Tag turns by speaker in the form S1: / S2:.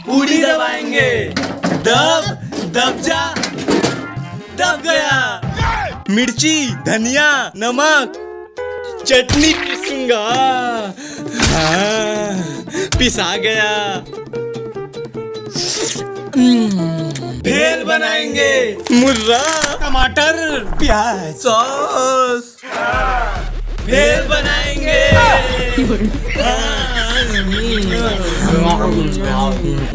S1: पूरी दबाएंगे। दब दब जा, दब गया। मिर्ची, धनिया, नमक, चटनी पीसूंगा। हाँ, पिसा गया। भेल बनाएंगे। मुर्रा, टमाटर, प्याज, सॉस। भेल बनाएंगे।